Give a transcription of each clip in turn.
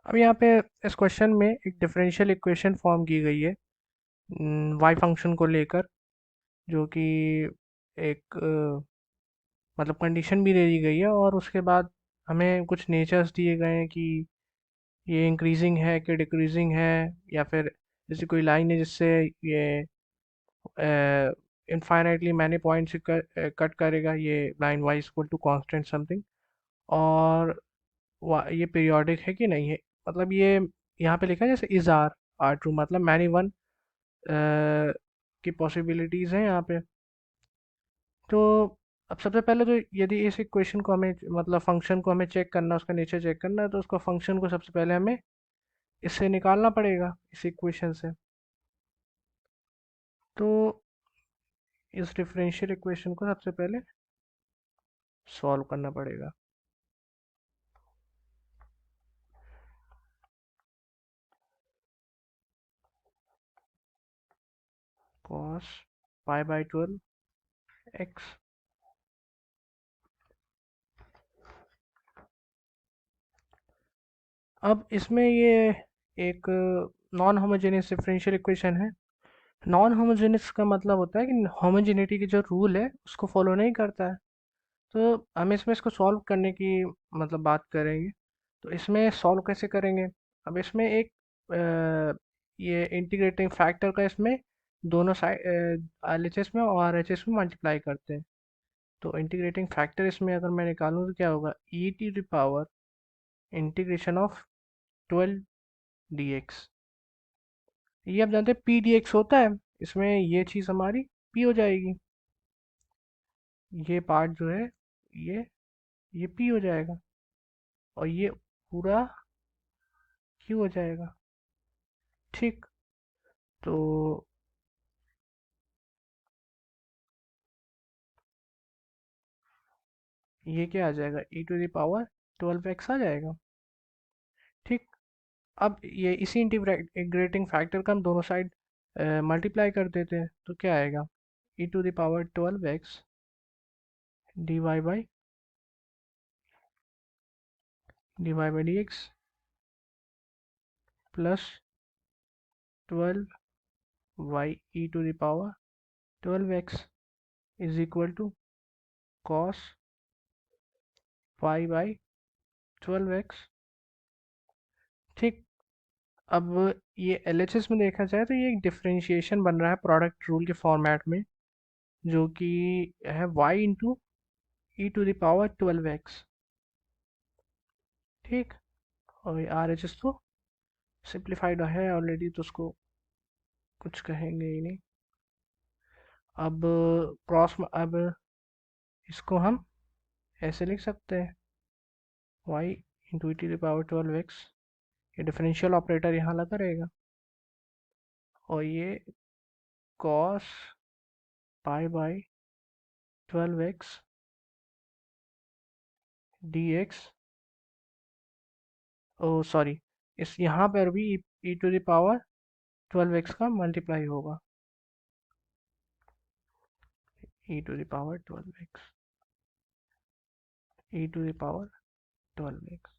अब यहाँ पे इस क्वेश्चन में एक डिफरेंशियल इक्वेशन फॉर्म की गई है वाई फंक्शन को लेकर, जो कि एक मतलब कंडीशन भी दे दी गई है, और उसके बाद हमें कुछ नेचर्स दिए गए हैं कि ये इंक्रीजिंग है कि डिक्रीजिंग है, या फिर जैसे कोई लाइन है जिससे ये इनफाइनाइटली मैनी पॉइंट्स कट करेगा, ये line y equal to constant something, और ये पीरियोडिक है कि नहीं है। मतलब ये यहाँ पे लिखा है जैसे इज आर ट्रू, मतलब मैनी वन की पॉसिबिलिटीज़ हैं यहाँ पे। तो अब सबसे पहले तो यदि इस इक्वेशन को हमें मतलब फंक्शन को हमें चेक करना, उसका नेचर चेक करना है, तो उसको फंक्शन को सबसे पहले हमें इससे निकालना पड़ेगा, इस इक्वेशन से। तो इस डिफरेंशियल इक्वेशन को सबसे पहले सॉल्व करना पड़ेगा। Cos pi by 12 x. अब इसमें ये एक नॉन होमोजेनियस डिफरेंशियल इक्वेशन है। नॉन होमोजेनियस का मतलब होता है कि होमोजेनिटी की जो रूल है उसको फॉलो नहीं करता है। तो हम इसमें इसको सॉल्व करने की मतलब बात करेंगे। तो इसमें सॉल्व कैसे करेंगे? अब इसमें एक ये इंटीग्रेटिंग फैक्टर का इसमें दोनों साइड एल एच एस में और आर एच एस में मल्टीप्लाई करते हैं। तो इंटीग्रेटिंग फैक्टर इसमें अगर मैं निकालूँ तो क्या होगा, E T the power integration of 12 dx। ये आप जानते हैं पी डी एक्स होता है, इसमें ये चीज़ हमारी पी हो जाएगी, ये पार्ट जो है ये ये पी हो जाएगा, और ये पूरा क्यू हो जाएगा। ठीक। तो ये क्या आ जाएगा, ई टू द पावर 12 एक्स आ जाएगा। ठीक। अब ये इसी इंटीग्रेटिंग फैक्टर का हम दोनों साइड मल्टीप्लाई कर देते हैं, तो क्या आएगा, e to the power 12 x d y by d x plus 12 y e to the power 12 x is equal to cos pi by 12 x. ठीक। अब ये एलएचएस में देखा जाए तो ये एक डिफरेंशिएशन बन रहा है प्रोडक्ट रूल के फॉर्मेट में, जो कि है y into e to the power 12 x. ठीक। और आर एच एस तो सिंप्लीफाइड है ऑलरेडी, तो उसको कुछ कहेंगे ही नहीं। अब अब इसको हम ऐसे लिख सकते हैं, y into e to the power 12 x, ये डिफरेंशियल ऑपरेटर यहाँ लगा रहेगा, और ये cos pi by 12 x d x. Oh sorry, इस यहाँ पर भी e to the power 12 x का मल्टीप्लाई होगा, e to the power 12 x, e to the power 12 x.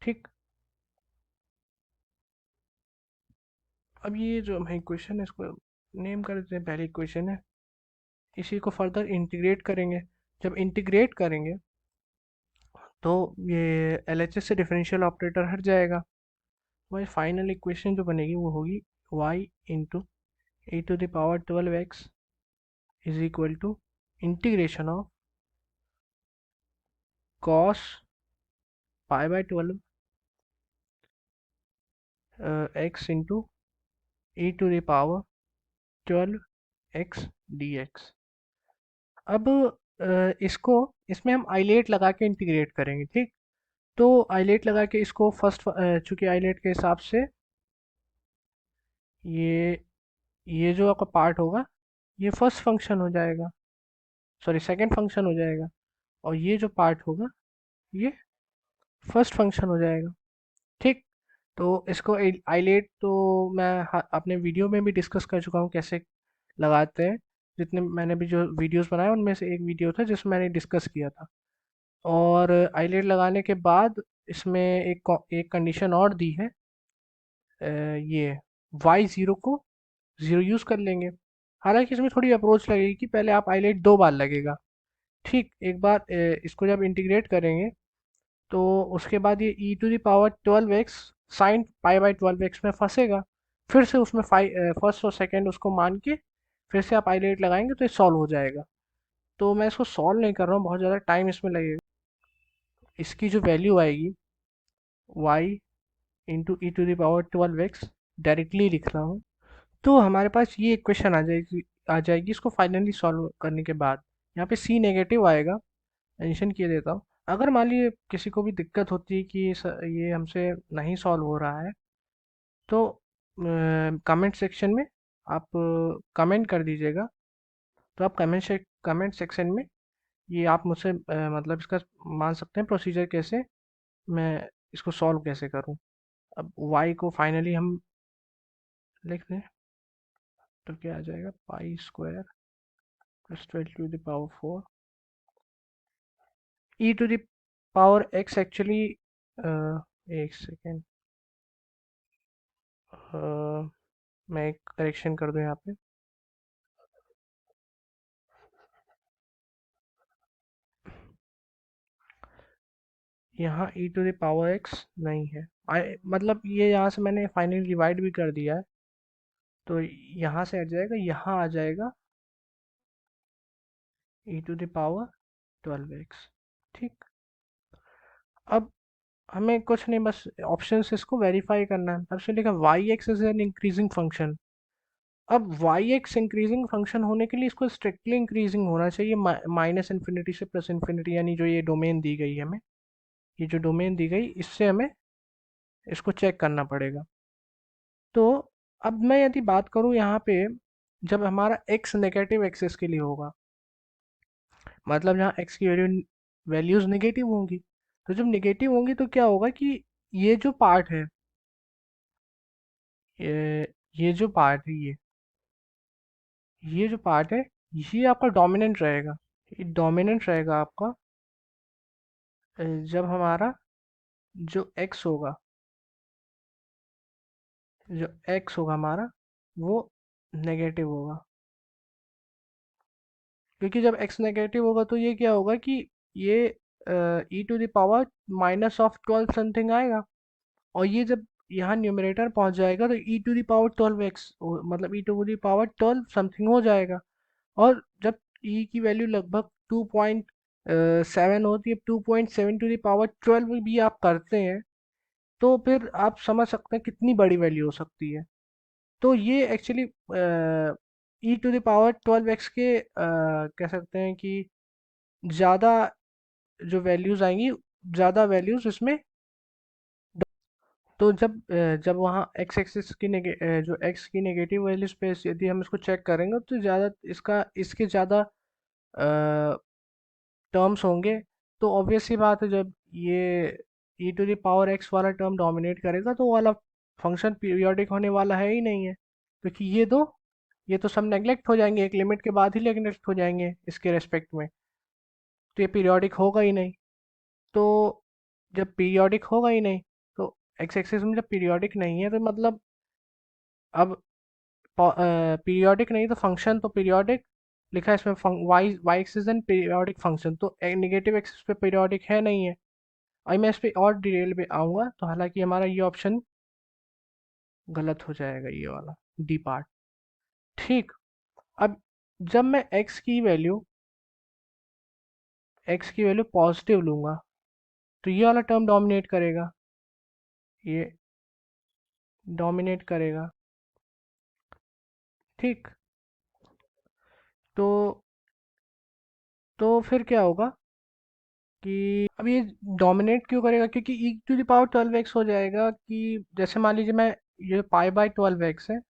ठीक। अब ये जो हम इक्वेशन है इसको नेम कर देते हैं, पहली इक्वेशन है, इसी को फर्दर इंटीग्रेट करेंगे। जब इंटीग्रेट करेंगे तो ये एल एच एस से डिफरेंशियल ऑपरेटर हट जाएगा। वही फाइनल इक्वेशन जो बनेगी वो होगी y into e to the power 12 x is equal to integration of cos pi by 12 x into e to the power 12 x d x. अब इसको इसमें हम आइलेट लगा के इंटीग्रेट करेंगे। ठीक। तो आइलेट लगा के इसको फर्स्ट, चूंकि आइलेट के हिसाब से ये ये जो आपका पार्ट होगा ये फर्स्ट फंक्शन हो जाएगा, सॉरी सेकंड फंक्शन हो जाएगा, और ये जो पार्ट होगा ये फर्स्ट फंक्शन हो जाएगा। ठीक। तो इसको आइलेट तो मैं अपने वीडियो में भी डिस्कस कर चुका हूँ कैसे लगाते हैं। जितने मैंने भी जो वीडियोस बनाए उनमें से एक वीडियो था जिसमें मैंने डिस्कस किया था। और आईलेट लगाने के बाद इसमें एक कंडीशन और दी है, ये वाई ज़ीरो को ज़ीरो यूज़ कर लेंगे। हालांकि इसमें थोड़ी अप्रोच लगेगी कि पहले आप आईलेट 2 बार लगेगा। ठीक, एक बार इसको जब इंटीग्रेट करेंगे तो उसके बाद ये e to the power 12x sine pi by 12x में फंसेगा। फिर से उसमें फर्स्ट और सेकंड उसको मान के फिर से आप आईलेट लगाएंगे तो ये सॉल्व हो जाएगा। तो मैं इसको सॉल्व नहीं कर रहा हूँ, बहुत ज़्यादा टाइम इसमें लगेगा। इसकी जो वैल्यू आएगी y into e to the power 12x, directly लिख रहा हूँ। तो हमारे पास ये इक्वेशन आ जाएगी इसको फाइनली सॉल्व करने के बाद। यहाँ पे c नेगेटिव आएगा, मेंशन किए देता हूँ। अगर मान लीजिए किसी को भी दिक्कत होती है कि ये हमसे नहीं सॉल्व हो रहा है, तो कमेंट सेक्शन में आप कमेंट कर दीजिएगा। तो आप कमेंट सेक्शन में ये आप मुझसे मतलब इसका मान सकते हैं प्रोसीजर कैसे, मैं इसको सॉल्व कैसे करूं। अब y को फाइनली हम लिख दें तो क्या आ जाएगा, pi square plus 12 to the power 4 e to the power x actually. एक सेकेंड, मैं एक करेक्शन कर दूं यहाँ पे। यहाँ e to the power x नहीं है, मतलब ये यहाँ से मैंने फाइनली डिवाइड भी कर दिया है, तो यहाँ से आ जाएगा, यहाँ आ जाएगा ई टू द पावर 12x। ठीक, अब हमें कुछ नहीं, बस ऑप्शन से इसको वेरीफाई करना है। अब से लिखा y x is an increasing function. अब वाई एक्स इंक्रीजिंग फंक्शन होने के लिए इसको स्ट्रिक्टली इंक्रीजिंग होना चाहिए, माइनस इन्फिनिटी से प्लस इन्फिनिटी, यानी जो ये डोमेन दी गई है हमें, ये जो डोमेन दी गई इससे हमें इसको चेक करना पड़ेगा। तो अब मैं यदि बात करूँ यहाँ पे, जब हमारा x नेगेटिव एक्सेस के लिए होगा, मतलब जहाँ x की वैल्यूज नेगेटिव होंगी, तो जब नेगेटिव होंगी तो क्या होगा कि ये जो पार्ट है, ये जो पार्ट है, ये जो पार्ट है, ये आपका डोमिनेंट रहेगा। ये डोमिनेंट रहेगा आपका जब हमारा जो x होगा, जो x होगा हमारा, वो नेगेटिव होगा। क्योंकि जब x नेगेटिव होगा तो ये क्या होगा कि ये e to the power -12 something आएगा, और ये जब यहाँ न्यूमरेटर पहुंच जाएगा तो ई टू द पावर 12x, मतलब ई टू द पावर 12 समथिंग हो जाएगा। और जब ई की वैल्यू लगभग 2.7 होती है, 2.7 टू द पावर 12 भी आप करते हैं, तो फिर आप समझ सकते हैं कितनी बड़ी वैल्यू हो सकती है। तो ये actually e to the power 12x के कह सकते हैं कि ज़्यादा जो वैल्यूज़ आएंगी, ज़्यादा वैल्यूज़ इसमें। तो जब वहाँ एक्स एक्सिस की जो एक्स की नेगेटिव वैल्यूज पे यदि हम इसको चेक करेंगे तो ज़्यादा इसके ज़्यादा टर्म्स होंगे। तो ऑब्वियस सी बात है, जब ये e to the power x वाला टर्म डोमिनेट करेगा तो वो वाला फंक्शन पीरियोडिक होने वाला है ही नहीं है, क्योंकि ये तो सब नेग्लेक्ट हो जाएंगे, एक लिमिट के बाद ही नेग्लेक्ट हो जाएंगे इसके रेस्पेक्ट में। तो ये पीरियोडिक होगा ही नहीं। तो जब पीरियोडिक होगा ही नहीं, तो एक्स एक्सिस में जब पीरियोडिक नहीं है तो मतलब अब पीरियोडिक नहीं तो फंक्शन तो पीरियोडिक लिखा है इसमें, y y axis an periodic function, तो नेगेटिव एक्सिस पे पीरियोडिक है नहीं है। और मैं इस पे और डिटेल में आऊँगा, तो हालांकि हमारा ये ऑप्शन गलत हो जाएगा, ये वाला डी पार्ट। ठीक, अब जब मैं एक्स की वैल्यू पॉजिटिव लूँगा तो ये वाला टर्म डोमिनेट करेगा, ये डोमिनेट करेगा। ठीक, तो फिर क्या होगा कि अब ये डोमिनेट क्यों करेगा, क्योंकि ई टू द पावर 12x हो जाएगा, कि जैसे मान लीजिए मैं ये पाई बाई 12x है,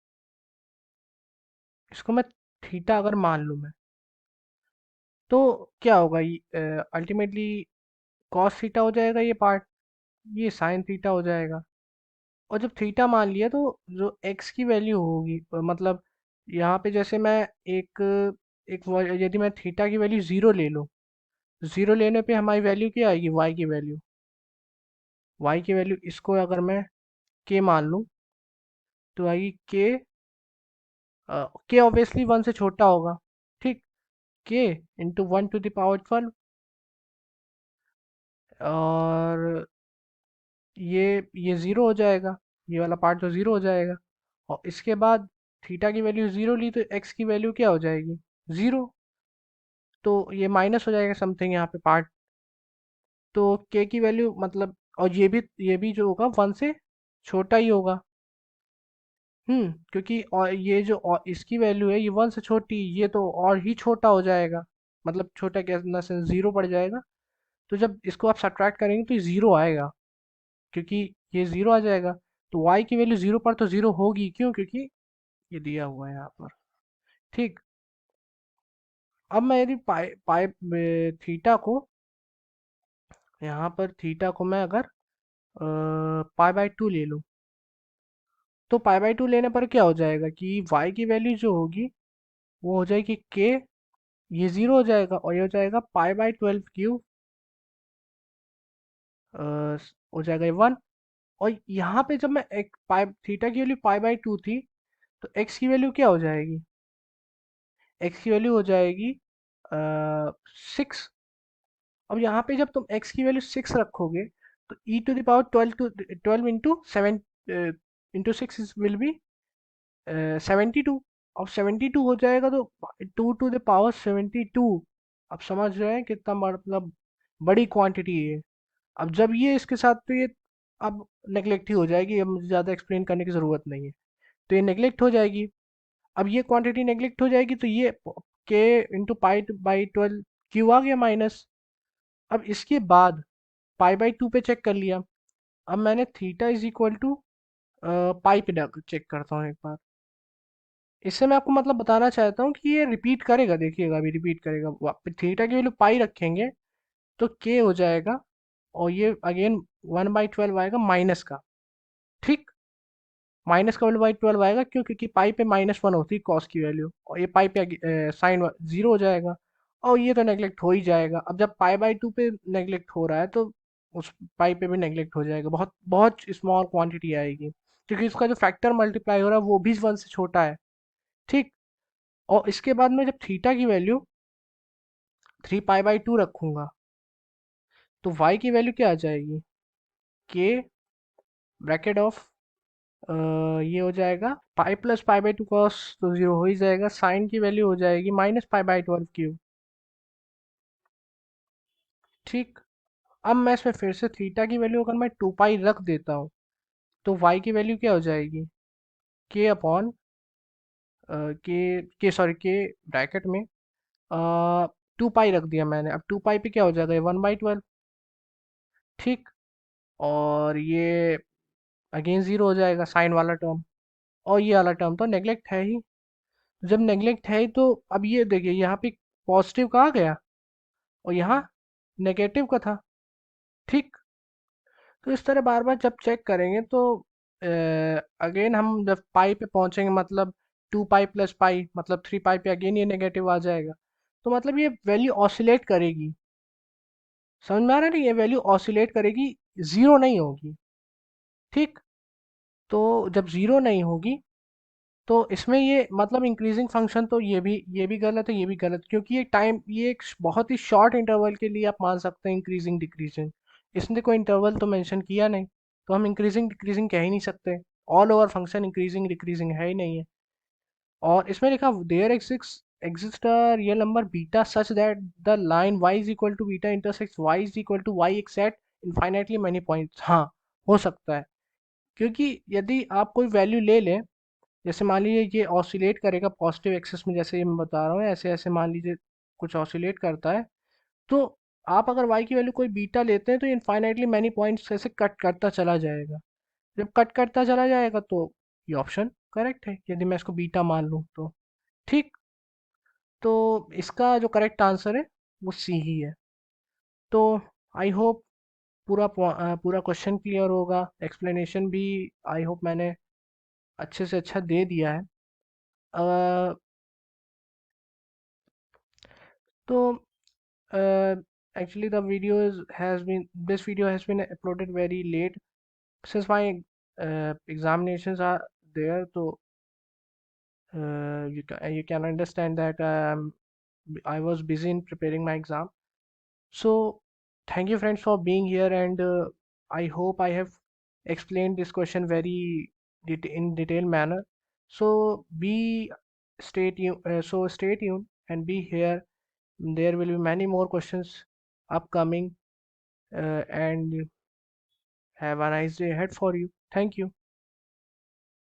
इसको मैं थीटा अगर मान लूँ मैं, तो क्या होगा, अल्टीमेटली कॉस थीटा हो जाएगा ये पार्ट, ये साइन थीटा हो जाएगा। और जब थीटा मान लिया तो जो एक्स की वैल्यू होगी, मतलब यहाँ पे जैसे मैं एक यदि मैं थीटा की वैल्यू ज़ीरो ले लूँ, ज़ीरो लेने पे हमारी वैल्यू क्या आएगी, वाई की वैल्यू। y की वैल्यू इसको अगर मैं k मान लूँ तो आएगी k ऑब्वियसली 1 से छोटा होगा। ठीक, k into 1 to the power 12, और ये ज़ीरो हो जाएगा, ये वाला पार्ट तो ज़ीरो हो जाएगा। और इसके बाद थीटा की वैल्यू ज़ीरो ली तो एक्स की वैल्यू क्या हो जाएगी, ज़ीरो। तो ये माइनस हो जाएगा समथिंग यहाँ पे पार्ट। तो के की वैल्यू मतलब, और ये भी जो होगा 1 से छोटा ही होगा। क्योंकि और ये जो और इसकी वैल्यू है ये 1 से छोटी, ये तो और ही छोटा हो जाएगा। मतलब छोटा क्या ना से ज़ीरो पड़ जाएगा। तो जब इसको आप सब्ट्रैक्ट करेंगे तो ये ज़ीरो आएगा, क्योंकि ये ज़ीरो आ जाएगा। तो y की वैल्यू ज़ीरो पर तो ज़ीरो होगी, क्यों, क्योंकि ये दिया हुआ है यहाँ पर। ठीक, अब मैं यदि पाई पाई थीटा को, यहाँ पर थीटा को मैं अगर पाई/2 ले लूँ, तो पाई/2 लेने पर क्या हो जाएगा कि y की वैल्यू जो होगी वो हो जाएगी k, ये ज़ीरो हो जाएगा और ये हो जाएगा पाई/12 क्यूब, हो जाएगा ये 1। और यहाँ पे जब मैं एक पाई थीटा की वैल्यू पाई/2 थी, तो x की वैल्यू क्या हो जाएगी, x की वैल्यू हो जाएगी 6। अब यहाँ पे जब तुम x की वैल्यू 6 रखोगे तो e⁻12 12 into six will be 72। अब 72 हो जाएगा तो 2 to the power 72। अब समझ रहे हैं कितना मतलब बड़ी क्वांटिटी है। अब जब ये इसके साथ, तो ये अब नेग्लेक्ट ही हो जाएगी, अब मुझे ज़्यादा एक्सप्लेन करने की ज़रूरत नहीं है। तो ये नेग्लेक्ट हो जाएगी। अब ये क्वांटिटी नेग्लेक्ट हो जाएगी तो ये के इंटू पाई/12 क्यू आ गया माइनस। अब इसके बाद पाई/2 पे चेक कर लिया। अब मैंने थीटा इज इक्वल टू पाई पे चेक करता हूँ एक बार। इससे मैं आपको मतलब बताना चाहता हूँ कि ये रिपीट करेगा, देखिएगा अभी रिपीट करेगा। थीटा की वैल्यू पाई रखेंगे तो के हो जाएगा, और ये अगेन 1/12 आएगा माइनस का। ठीक, माइनस का 1/12 आएगा, क्यों, क्योंकि पाई पे -1 होती है कॉस की वैल्यू, और ये पाई पे साइन ज़ीरो हो जाएगा। और ये तो नेग्लेक्ट हो ही जाएगा। अब जब पाई/2 पे नेग्लेक्ट हो रहा है तो उस पाई पे भी नेग्लेक्ट हो जाएगा, बहुत बहुत स्मॉल क्वांटिटी आएगी, क्योंकि इसका जो फैक्टर मल्टीप्लाई हो रहा है वो भी 1 से छोटा है। ठीक, और इसके बाद में जब थीटा की वैल्यू 3 पाई/2 रखूंगा तो y की वैल्यू क्या आ जाएगी, के ब्रैकेट ऑफ ये हो जाएगा पाई+पाई/2 कॉस, तो जीरो हो ही जाएगा। साइन की वैल्यू हो जाएगी -पाई/12 क्यूब। ठीक, अब मैं इसमें फिर से थीटा की वैल्यू अगर मैं 2 पाई रख देता हूँ तो y की वैल्यू क्या हो जाएगी, के अपॉन के सॉरी के ब्रैकेट में 2 पाई रख दिया मैंने। अब 2 पाई पे क्या हो जाएगा, ये 1/12। ठीक, और ये अगेन ज़ीरो हो जाएगा साइन वाला टर्म, और ये वाला टर्म तो नेग्लेक्ट है ही। जब नेग्लेक्ट है ही तो अब ये देखिए यहाँ पे पॉजिटिव का आ गया और यहाँ नेगेटिव का था। ठीक, तो इस तरह बार बार जब चेक करेंगे तो अगेन हम जब पाई पे पहुंचेंगे, मतलब 2 पाई+पाई मतलब 3 पाई पे अगेन ये नेगेटिव आ जाएगा। तो मतलब ये वैल्यू ऑसिलेट करेगी, समझ में आ रहा है ना, ये वैल्यू ऑसिलेट करेगी, ज़ीरो नहीं होगी। ठीक, तो जब ज़ीरो नहीं होगी तो इसमें ये मतलब इंक्रीजिंग फंक्शन, तो ये भी गलत है, ये भी गलत, क्योंकि ये एक बहुत ही शॉर्ट इंटरवल के लिए आप मान सकते हैं इंक्रीजिंग डिक्रीजिंग। इसने कोई इंटरवल तो मेंशन किया नहीं, तो हम इंक्रीजिंग डिक्रीजिंग कह ही नहीं सकते। All over function increasing decreasing है ही नहीं है। और इसमें लिखा there exist a real number beta such that the line y is equal to beta intersects y is equal to y x at infinitely many points. हाँ, हो सकता है, क्योंकि यदि आप कोई वैल्यू ले लें, जैसे मान लीजिए ये ऑसिलेट करेगा पॉजिटिव एक्सिस में, जैसे ये मैं बता रहा हूँ, ऐसे ऐसे मान लीजिए कुछ ऑसिलेट करता है, तो आप अगर y की वैल्यू कोई बीटा लेते हैं तो इनफाइनाइटली मैनी पॉइंट्स ऐसे कट करता चला जाएगा। जब कट करता चला जाएगा तो ये ऑप्शन करेक्ट है, यदि मैं इसको बीटा मान लूँ तो। ठीक, तो इसका जो करेक्ट आंसर है वो सी ही है। तो आई होप पूरा क्वेश्चन क्लियर होगा, एक्सप्लेनेशन भी आई होप मैंने अच्छे से अच्छा दे दिया है। अ, तो actually the video has been this video has been uploaded very late since my examinations are there. So you can understand that I was busy in preparing my exam. So thank you friends for being here, and I hope I have explained this question very in detailed manner. So stay tuned and be here. There will be many more questions upcoming, and have a nice day ahead for you. Thank you.